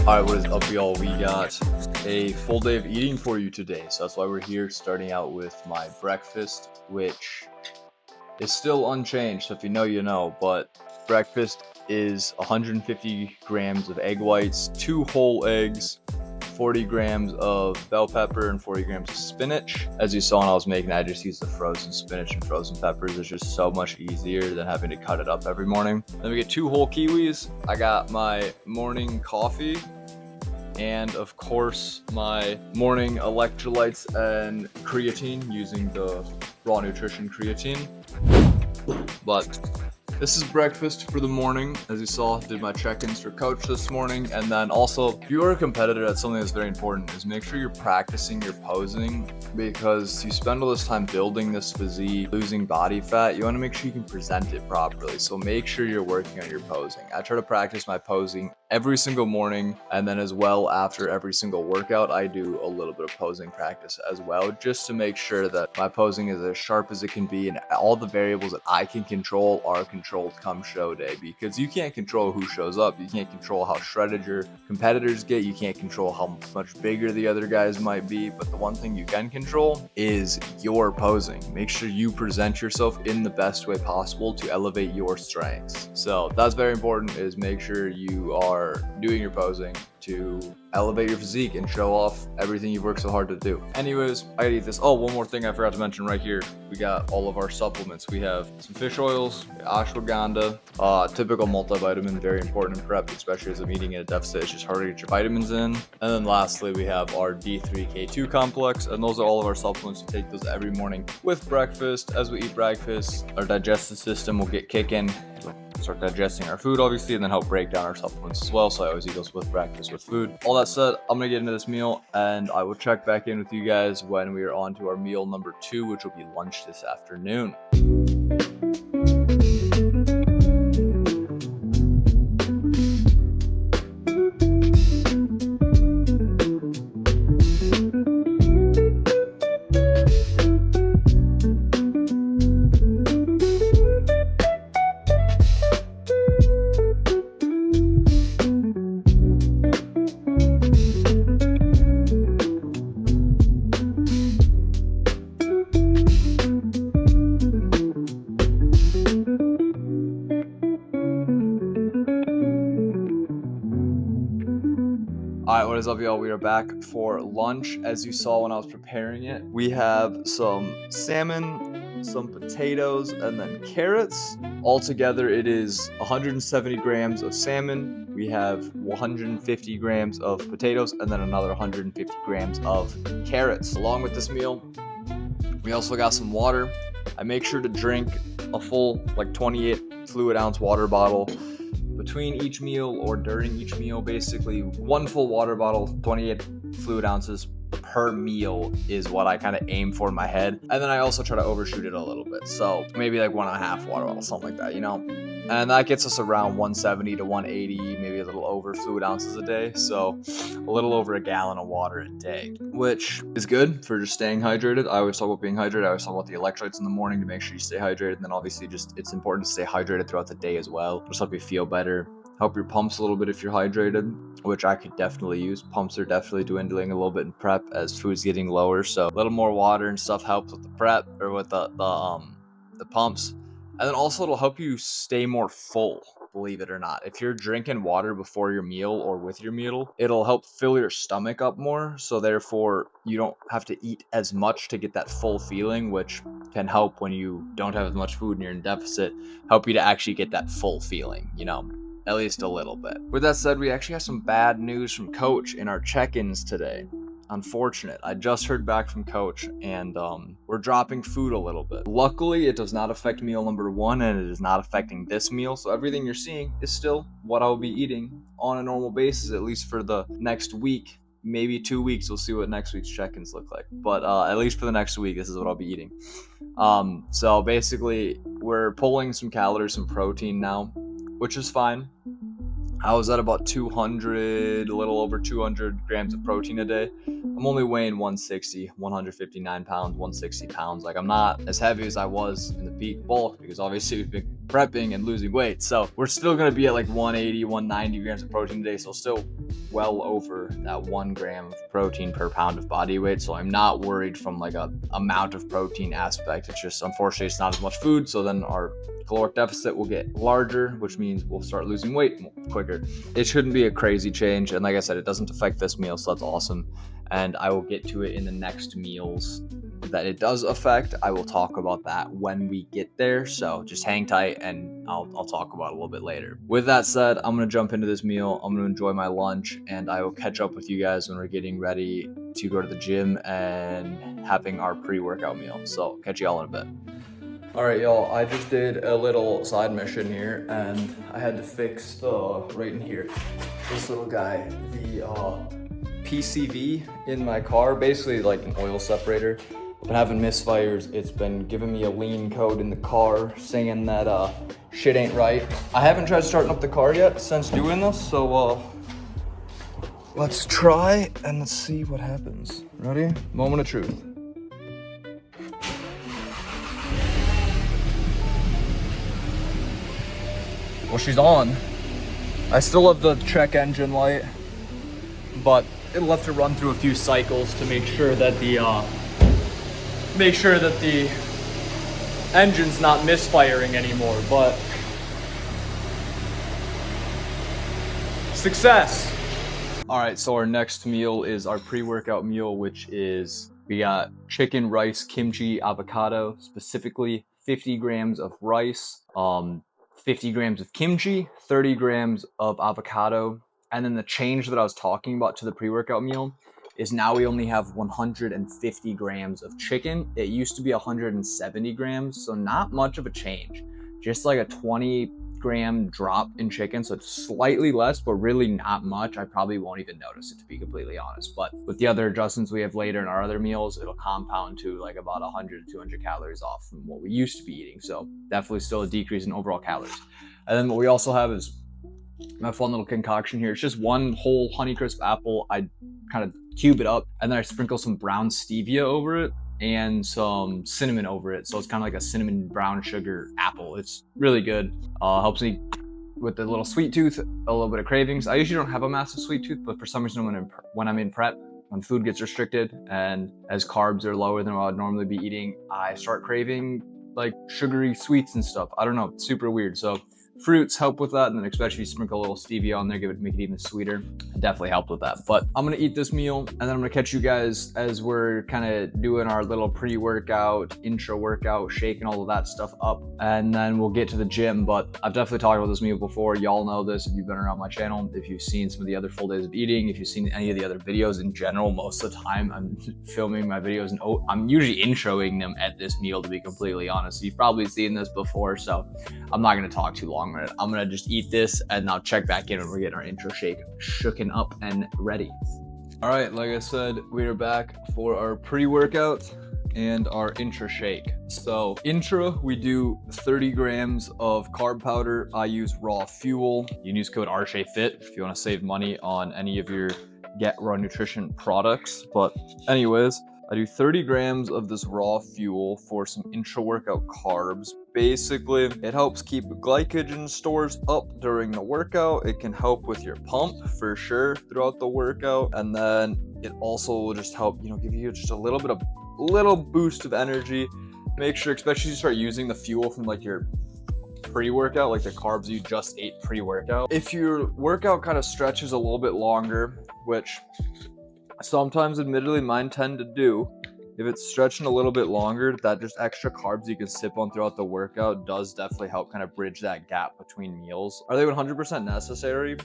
All right, what is up, y'all? We got a full day of eating for you today, so that's why we're here, starting out with my breakfast, which is still unchanged. So if you know, you know, but breakfast is 150 grams of egg whites, 2 whole eggs, 40 grams of bell pepper, and 40 grams of spinach. As you saw when I was making it, I just used the frozen spinach and frozen peppers. It's just so much easier than having to cut it up every morning. Then we get 2 whole kiwis. I got my morning coffee, and of course my morning electrolytes and creatine using the RSHAYFIT creatine. But this is breakfast for the morning. As you saw, did my check-ins for coach this morning. And then also, if you're a competitor, that's something that's very important, is make sure you're practicing your posing, because you spend all this time building this physique, losing body fat. You want to make sure you can present it properly. So make sure you're working on your posing. I try to practice my posing every single morning, and then as well after every single workout, I do a little bit of posing practice as well, just to make sure that my posing is as sharp as it can be and all the variables that I can control are controlled come show day, because you can't control who shows up. You can't control how shredded your competitors get. You can't control how much bigger the other guys might be, but the one thing you can control is your posing. Make sure you present yourself in the best way possible to elevate your strengths. So that's very important, is make sure you are doing your posing to elevate your physique and show off everything you've worked so hard to do. Anyways, I gotta eat this. Oh, one more thing I forgot to mention right here. We got all of our supplements. We have some fish oils, ashwagandha, typical multivitamin, very important in prep, especially as I'm eating at a deficit. It's just hard to get your vitamins in. And then lastly, we have our D3K2 complex, and those are all of our supplements. We take those every morning with breakfast. As we eat breakfast, our digestive system will get kicking. Start digesting our food, obviously, and then help break down our supplements as well. So I always eat those with breakfast with food. All that said, I'm gonna get into this meal, and I will check back in with you guys when we are on to our meal number 2, which will be lunch this afternoon. All right, what is up, y'all? We are back for lunch. As you saw when I was preparing it, we have some salmon, some potatoes, and then carrots. Altogether, it is 170 grams of salmon. We have 150 grams of potatoes, and then another 150 grams of carrots. Along with this meal, we also got some water. I make sure to drink a full 28 fluid ounce water bottle between each meal or during each meal. Basically, 1 full water bottle, 28 fluid ounces per meal is what I kind of aim for in my head. And then I also try to overshoot it a little bit. So maybe 1.5 water bottles, something like that, you know? And that gets us around 170 to 180, maybe a little over fluid ounces a day. So a little over a gallon of water a day, which is good for just staying hydrated. I always talk about being hydrated. I always talk about the electrolytes in the morning to make sure you stay hydrated. And then obviously it's important to stay hydrated throughout the day as well. Just help you feel better. Help your pumps a little bit if you're hydrated, which I could definitely use. Pumps are definitely dwindling a little bit in prep as food's getting lower. So a little more water and stuff helps with the prep, or with the pumps. And then also it'll help you stay more full, believe it or not. If you're drinking water before your meal or with your meal, it'll help fill your stomach up more. So therefore, you don't have to eat as much to get that full feeling, which can help when you don't have as much food and you're in deficit, help you to actually get that full feeling, you know, at least a little bit. With that said, we actually have some bad news from coach in our check-ins today. Unfortunate. I just heard back from coach, and we're dropping food a little bit. Luckily, it does not affect meal number 1, and it is not affecting this meal. So everything you're seeing is still what I will be eating on a normal basis, at least for the next week, maybe 2 weeks. We'll see what next week's check-ins look like. But at least for the next week, this is what I'll be eating. So basically, we're pulling some calories, some protein now, which is fine. I was at about 200, a little over 200 grams of protein a day. I'm only weighing 160, 159 pounds, 160 pounds. Like, I'm not as heavy as I was in the peak bulk, because obviously we've been prepping and losing weight. So we're still going to be at like 180, 190 grams of protein a day. So still well over that 1 gram of protein per pound of body weight. So I'm not worried from like a amount of protein aspect. It's just, unfortunately, it's not as much food. So then our caloric deficit will get larger, which means we'll start losing weight quicker. It shouldn't be a crazy change. And like I said, it doesn't affect this meal. So that's awesome. And I will get to it in the next meals that it does affect. I will talk about that when we get there. So just hang tight and I'll talk about it a little bit later. With that said, I'm going to jump into this meal. I'm going to enjoy my lunch and I will catch up with you guys when we're getting ready to go to the gym and having our pre-workout meal. So catch you all in a bit. All right, y'all, I just did a little side mission here and I had to fix right in here, this little guy, the PCV in my car, basically like an oil separator. I've been having misfires. It's been giving me a lean code in the car saying that shit ain't right. I haven't tried starting up the car yet since doing this, so let's try and let's see what happens. Ready? Moment of truth. Well, she's on. I still have the check engine light, but it'll have to run through a few cycles to make sure that the engine's not misfiring anymore, but success. All right, so our next meal is our pre-workout meal, which is, we got chicken, rice, kimchi, avocado, specifically 50 grams of rice, 50 grams of kimchi, 30 grams of avocado. And then the change that I was talking about to the pre-workout meal is now we only have 150 grams of chicken. It used to be 170 grams, so not much of a change. Just like a 20-gram drop in chicken, so it's slightly less, but really not much. I probably won't even notice it, to be completely honest. But with the other adjustments we have later in our other meals, it'll compound to like about 100 to 200 calories off from what we used to be eating. So definitely still a decrease in overall calories. And then what we also have is my fun little concoction here. It's just one whole Honeycrisp apple. I kind of cube it up and then I sprinkle some brown stevia over it and some cinnamon over it. So it's kind of like a cinnamon brown sugar apple. It's really good. Helps me with the little sweet tooth, a little bit of cravings. I usually don't have a massive sweet tooth, but for some reason when I'm in prep, when food gets restricted and as carbs are lower than what I'd normally be eating, I start craving like sugary sweets and stuff. I don't know, it's super weird. So fruits help with that, and then especially sprinkle a little stevia on there, make it even sweeter. It definitely helped with that. But I'm gonna eat this meal, and then I'm gonna catch you guys as we're kind of doing our little pre-workout, intra-workout, shaking all of that stuff up, and then we'll get to the gym. But I've definitely talked about this meal before. Y'all know this if you've been around my channel, if you've seen some of the other full days of eating, if you've seen any of the other videos in general. Most of the time I'm filming my videos and I'm usually introing them at this meal, to be completely honest. You've probably seen this before, so I'm not gonna talk too long. I'm gonna just eat this and I'll check back in when we're getting our intro shake shooken up and ready. All right, like I said, we are back for our pre-workout and our intra shake. So intra, we do 30 grams of carb powder. I use Raw Fuel. You can use code RSHAYFIT if you want to save money on any of your Getrawnutrition products. But anyways, I do 30 grams of this Raw Fuel for some intra-workout carbs. Basically, it helps keep glycogen stores up during the workout. It can help with your pump for sure throughout the workout. And then it also will just help, give you just a little boost of energy. Make sure, especially if you start using the fuel from like your pre-workout, like the carbs you just ate pre-workout. If your workout kind of stretches a little bit longer, which sometimes admittedly mine tend to do, if it's stretching a little bit longer, that just extra carbs you can sip on throughout the workout does definitely help kind of bridge that gap between meals. Are they 100% necessary?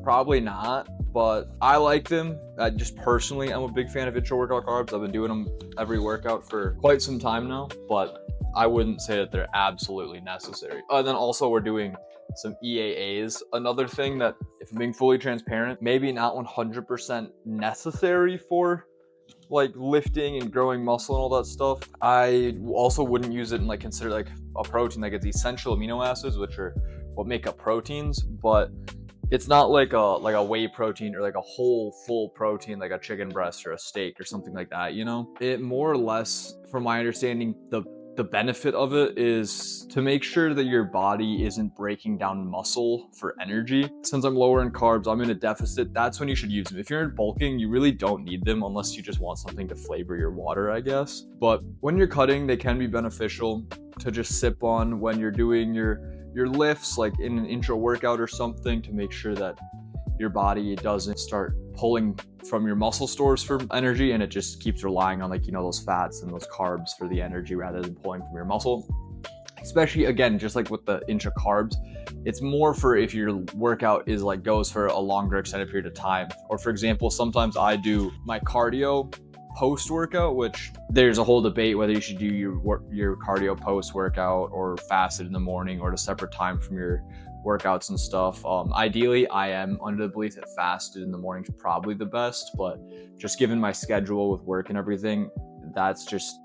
Probably not, but I like them. Just personally, I'm a big fan of intra-workout carbs. I've been doing them every workout for quite some time now, but I wouldn't say that they're absolutely necessary. And then also we're doing some EAAs. Another thing that, if I'm being fully transparent, maybe not 100% necessary for like lifting and growing muscle and all that stuff. I also wouldn't use it and like consider like a protein. Like it's essential amino acids, which are what make up proteins, but it's not like a whey protein or like a whole full protein like a chicken breast or a steak or something like that. It more or less, from my understanding, the the benefit of it is to make sure that your body isn't breaking down muscle for energy. Since I'm lower in carbs, I'm in a deficit, that's when you should use them. If you're bulking, you really don't need them unless you just want something to flavor your water, I guess. But when you're cutting, they can be beneficial to just sip on when you're doing your lifts, like in an intro workout or something, to make sure that your body doesn't start pulling from your muscle stores for energy, and it just keeps relying on, like, you know, those fats and those carbs for the energy rather than pulling from your muscle. Especially, again, just like with the intra carbs, it's more for if your workout is like goes for a longer extended period of time. Or for example, sometimes I do my cardio post-workout, which there's a whole debate whether you should do your cardio post-workout or fasted in the morning or at a separate time from your workouts and stuff. Ideally, I am under the belief that fasted in the morning is probably the best, but just given my schedule with work and everything, that's just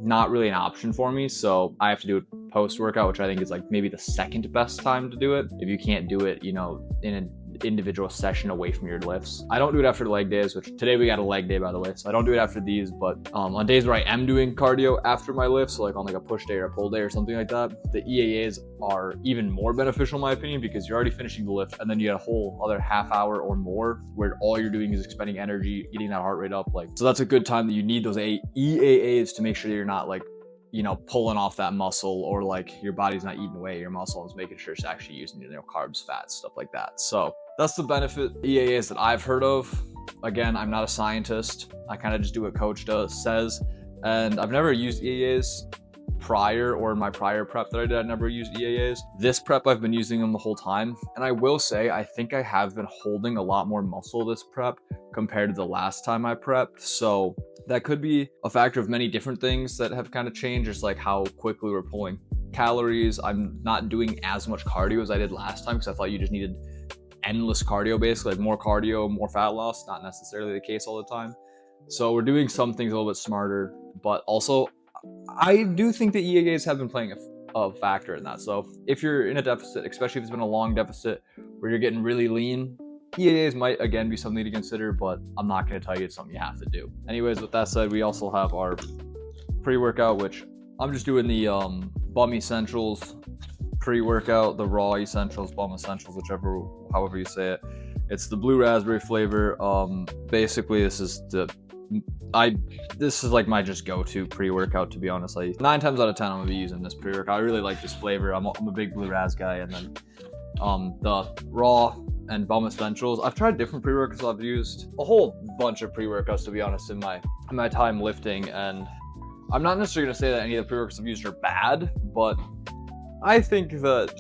not really an option for me. So I have to do it post-workout, which I think is like maybe the second best time to do it if you can't do it, you know, in an individual session away from your lifts. I don't do it after leg days, which today we got a leg day, by the way, so I don't do it after these. But on days where I am doing cardio after my lifts, so like on like a push day or a pull day or something like that, the EAAs are even more beneficial in my opinion, because you're already finishing the lift and then you get a whole other half hour or more where all you're doing is expending energy, getting that heart rate up. Like, so that's a good time that you need those EAAs to make sure that you're not like, you know, pulling off that muscle, or like your body's not eating away your muscle, and making sure it's actually using, you know, carbs, fats, stuff like that. So that's the benefit EAAs that I've heard of. Again, I'm not a scientist. I kind of just do what coach says, and I've never used EAAs prior, or in my prior prep that I did, I never used EAAs. This prep, I've been using them the whole time, and I will say I think I have been holding a lot more muscle this prep compared to the last time I prepped. So that could be a factor of many different things that have kind of changed, just like how quickly we're pulling calories. I'm not doing as much cardio as I did last time, because I thought you just needed endless cardio, basically, like more cardio, more fat loss. Not necessarily the case all the time. So we're doing some things a little bit smarter, but also I do think the EAAs have been playing a factor in that. So if you're in a deficit, especially if it's been a long deficit where you're getting really lean, EAAs might again be something to consider, but I'm not going to tell you it's something you have to do. Anyways, with that said, we also have our pre-workout, which I'm just doing the Bum Essentials pre-workout, the Raw Essentials, Bum Essentials, however you say it. It's the blue raspberry flavor. Basically, this is like my just go-to pre-workout, to be honest. Like 9 times out of 10, I'm gonna be using this pre-workout. I really like this flavor. I'm a big blue ras guy. And then the Raw and Bum Essentials. I've tried different pre-workouts. I've used a whole bunch of pre-workouts, to be honest, in my time lifting, and I'm not necessarily gonna say that any of the pre-workouts I've used are bad, but I think that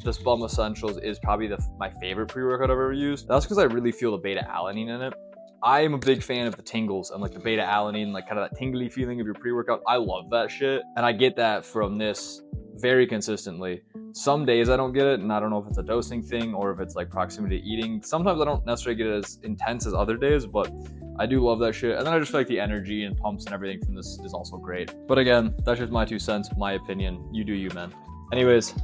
this Bum Essentials is probably my favorite pre-workout I've ever used. That's because I really feel the beta-alanine in it. I am a big fan of the tingles and like the beta-alanine, like kind of that tingly feeling of your pre-workout. I love that shit, and I get that from this very consistently. Some days I don't get it, and I don't know if it's a dosing thing or if it's like proximity to eating. Sometimes I don't necessarily get it as intense as other days, but I do love that shit. And then I just feel like the energy and pumps and everything from this is also great. But again, that's just my 2 cents, my opinion. You do you, man. Anyways,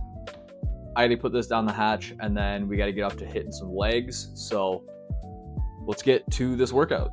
I gotta put this down the hatch, and then we gotta get up to hitting some legs. So let's get to this workout.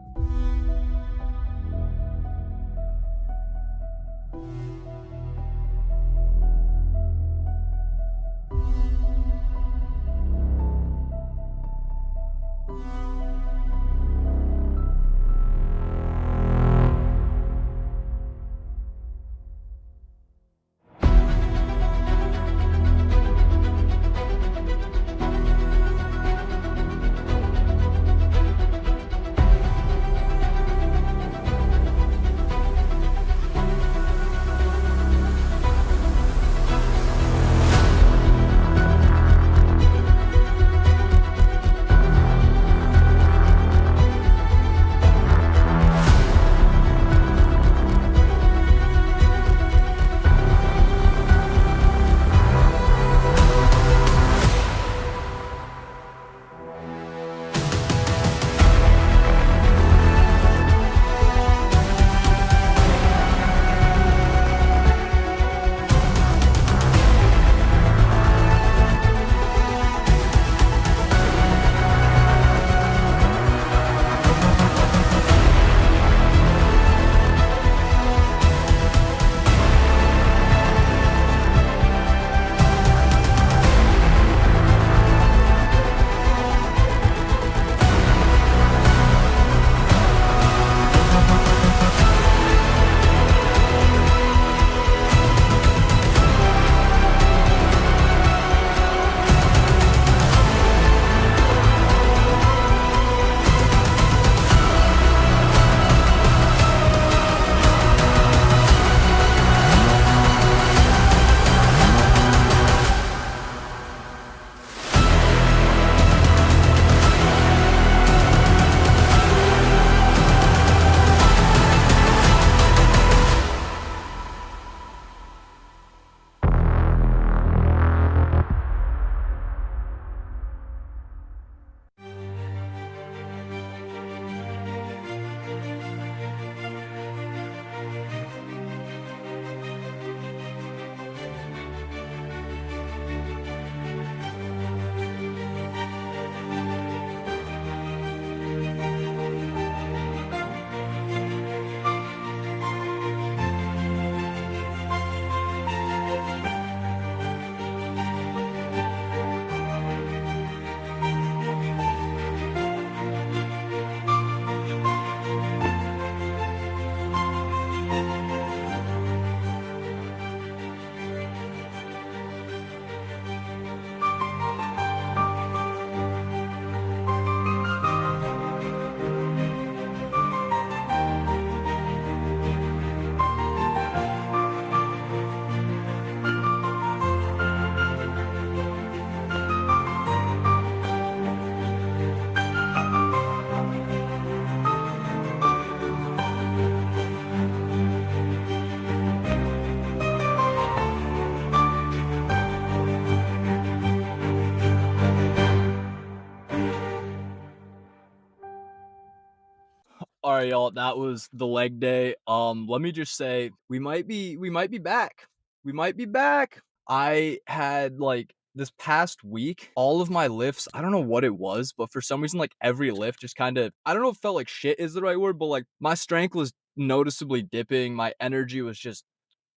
All right, y'all. That was the leg day. Let me just say we might be back. We might be back. I had like this past week, all of my lifts, I don't know what it was, but for some reason, like every lift just kind of, I don't know if it felt like shit is the right word, but like my strength was noticeably dipping. My energy was just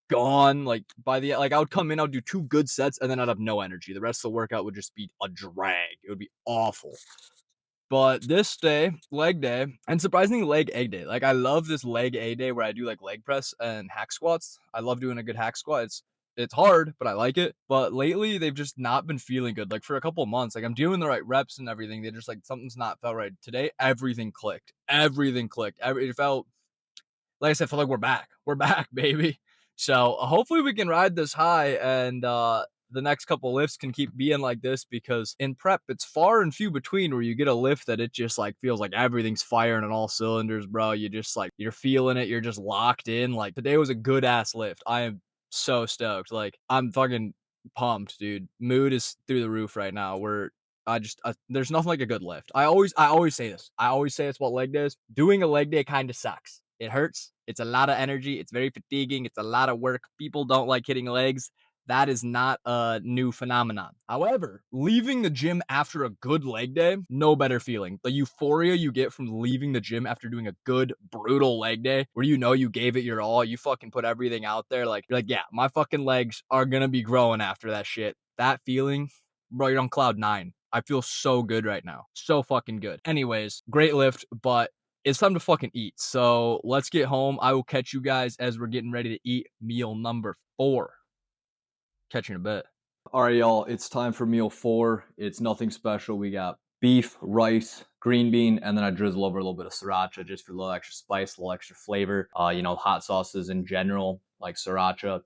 gone. Like by the like I would come in, I would do 2 good sets, and then I'd have no energy. The rest of the workout would just be a drag. It would be awful. But this day, leg day, and surprisingly leg egg day. Like I love this leg A day where I do like leg press and hack squats. I love doing a good hack squat. It's hard, but I like it. But lately they've just not been feeling good. Like for a couple of months, like I'm doing the right reps and everything. They just like something's not felt right. Today, everything clicked. Everything clicked. It felt like I said, feel like we're back. We're back, baby. So hopefully we can ride this high and the next couple lifts can keep being like this because in prep it's far and few between where you get a lift that it just like feels like everything's firing on all cylinders, bro. You just like you're feeling it, you're just locked in. Like today was a good ass lift. I am so stoked. Like I'm fucking pumped, dude. Mood is through the roof right now. There's nothing like a good lift. I always say this. I always say it's what leg day is. Doing a leg day kind of sucks. It hurts. It's a lot of energy. It's very fatiguing. It's a lot of work. People don't like hitting legs. That is not a new phenomenon. However, leaving the gym after a good leg day, no better feeling. The euphoria you get from leaving the gym after doing a good, brutal leg day where you know you gave it your all, you fucking put everything out there. Like, you're like, yeah, my fucking legs are gonna be growing after that shit. That feeling, bro, you're on cloud nine. I feel so good right now. So fucking good. Anyways, great lift, but it's time to fucking eat. So let's get home. I will catch you guys as we're getting ready to eat meal number 4. Catch you in a bit. All right, y'all. It's time for meal 4. It's nothing special. We got beef, rice, green bean, and then I drizzle over a little bit of sriracha just for a little extra spice, a little extra flavor. Hot sauces in general, like sriracha,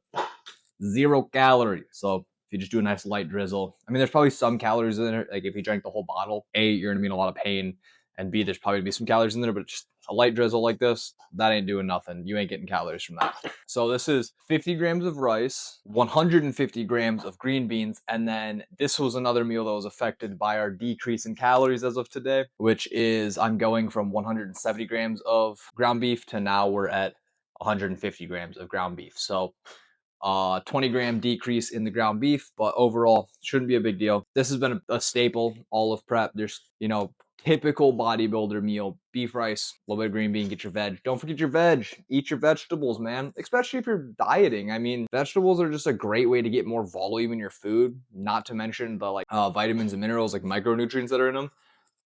0 calories. So if you just do a nice light drizzle, I mean, there's probably some calories in it. Like if you drank the whole bottle, A, you're gonna be in a lot of pain, and B, there's probably gonna be some calories in there, but just a light drizzle like this, that ain't doing nothing. You ain't getting calories from that. So this is 50 grams of rice, 150 grams of green beans, and then this was another meal that was affected by our decrease in calories as of today, which is I'm going from 170 grams of ground beef to now we're at 150 grams of ground beef. So 20-gram decrease in the ground beef, but overall shouldn't be a big deal. This has been a staple all of prep. There's, typical bodybuilder meal, beef, rice, a little bit of green bean, get your veg. Don't forget your veg. Eat your vegetables, man, especially if you're dieting. I mean, vegetables are just a great way to get more volume in your food, not to mention the vitamins and minerals, like micronutrients that are in them,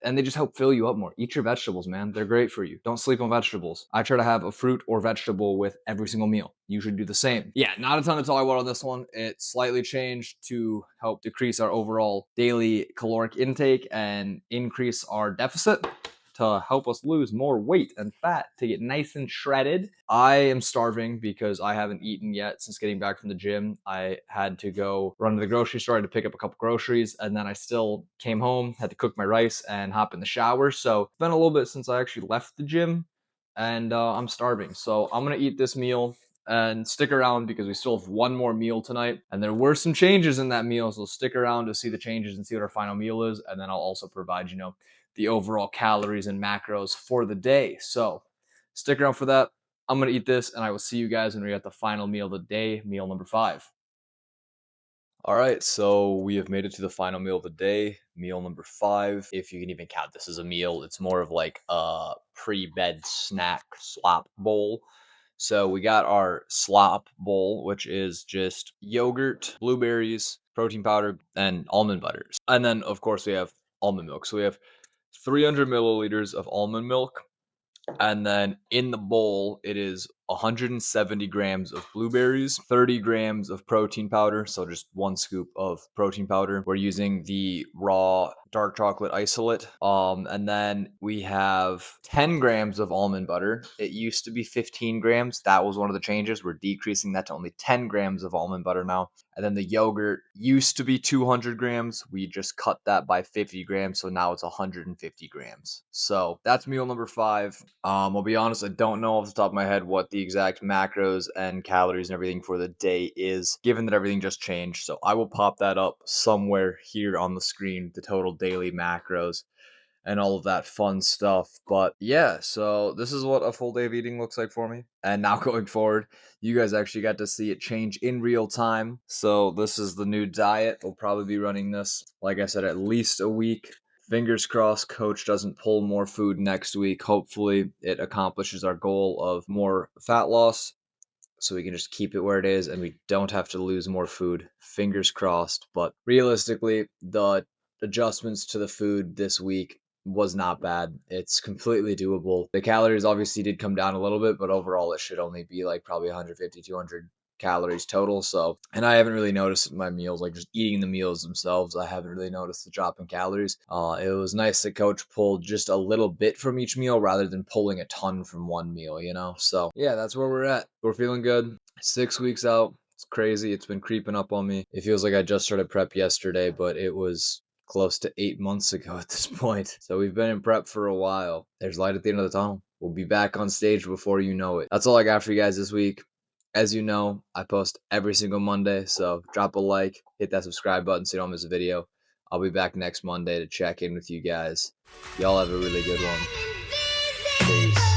and they just help fill you up more. Eat your vegetables, man. They're great for you. Don't sleep on vegetables. I try to have a fruit or vegetable with every single meal. You should do the same. Yeah, not a ton to talk about on this one. It slightly changed to help decrease our overall daily caloric intake and increase our deficit to help us lose more weight and fat to get nice and shredded. I am starving because I haven't eaten yet since getting back from the gym. I had to go run to the grocery store to pick up a couple groceries, and then I still came home, had to cook my rice and hop in the shower. So it's been a little bit since I actually left the gym, and I'm starving. So I'm gonna eat this meal and stick around because we still have one more meal tonight, and there were some changes in that meal, so stick around to see the changes and see what our final meal is, and then I'll also provide the overall calories and macros for the day. So stick around for that. I'm gonna eat this, and I will see you guys when we're at the final meal of the day, meal number 5. All right, so we have made it to the final meal of the day, meal number 5. If you can even count this as a meal, it's more of like a pre-bed snack slop bowl. So we got our slop bowl, which is just yogurt, blueberries, protein powder, and almond butters. And then, of course, we have almond milk. So we have 300 milliliters of almond milk, and then in the bowl, it is 170 grams of blueberries, 30 grams of protein powder. So just 1 scoop of protein powder. We're using the raw dark chocolate isolate. And then we have 10 grams of almond butter. It used to be 15 grams. That was one of the changes. We're decreasing that to only 10 grams of almond butter now. And then the yogurt used to be 200 grams. We just cut that by 50 grams. So now it's 150 grams. So that's meal number 5. I'll be honest, I don't know off the top of my head what the exact macros and calories and everything for the day is, given that everything just changed. So I will pop that up somewhere here on the screen, the total daily macros. and all of that fun stuff. But yeah, so this is what a full day of eating looks like for me. And now going forward, you guys actually got to see it change in real time. So this is the new diet. We'll probably be running this, like I said, at least a week. Fingers crossed coach doesn't pull more food next week. Hopefully it accomplishes our goal of more fat loss, so we can just keep it where it is and we don't have to lose more food. Fingers crossed. But realistically, the adjustments to the food this week was not bad. It's completely doable. The calories obviously did come down a little bit, but overall it should only be like probably 150, 200 calories total. So, and I haven't really noticed my meals, like just eating the meals themselves, I haven't really noticed the drop in calories. It was nice that coach pulled just a little bit from each meal rather than pulling a ton from one meal, you know? So yeah, that's where we're at. We're feeling good. 6 weeks out. It's crazy. It's been creeping up on me. It feels like I just started prep yesterday, but it was close to 8 months ago at this point. So we've been in prep for a while. There's light at the end of the tunnel. We'll be back on stage before you know it. That's all I got for you guys this week. As you know, I post every single Monday, so drop a like, hit that subscribe button so you don't miss a video. I'll be back next Monday to check in with you guys. Y'all have a really good one. Peace.